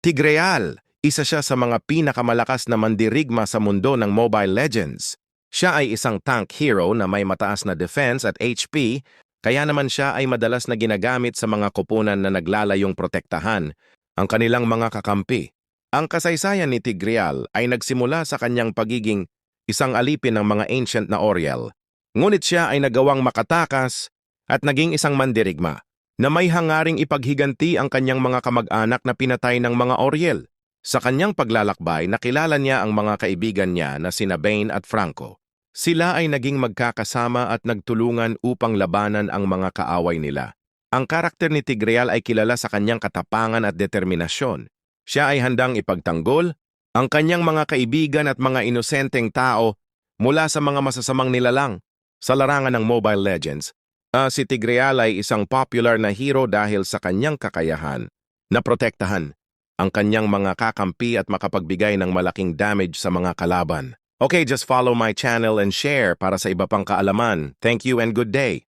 Tigreal, isa siya sa mga pinakamalakas na mandirigma sa mundo ng Mobile Legends. Siya ay isang tank hero na may mataas na defense at HP, kaya naman siya ay madalas na ginagamit sa mga koponan na naglalayong protektahan ang kanilang mga kakampi. Ang kasaysayan ni Tigreal ay nagsimula sa kanyang pagiging isang alipin ng mga ancient na Oriel. Ngunit siya ay nagawang makatakas at naging isang mandirigma na may hangaring ipaghiganti ang kanyang mga kamag-anak na pinatay ng mga Oriel. Sa kanyang paglalakbay, nakilala niya ang mga kaibigan niya na sina Bane at Franco. Sila ay naging magkakasama at nagtulungan upang labanan ang mga kaaway nila. Ang karakter ni Tigreal ay kilala sa kanyang katapangan at determinasyon. Siya ay handang ipagtanggol ang kanyang mga kaibigan at mga inosenteng tao mula sa mga masasamang nilalang. Sa larangan ng Mobile Legends, si Tigreal ay isang popular na hero dahil sa kanyang kakayahan na protektahan ang kanyang mga kakampi at makapagbigay ng malaking damage sa mga kalaban. Okay, just follow my channel and share para sa iba pang kaalaman. Thank you and good day.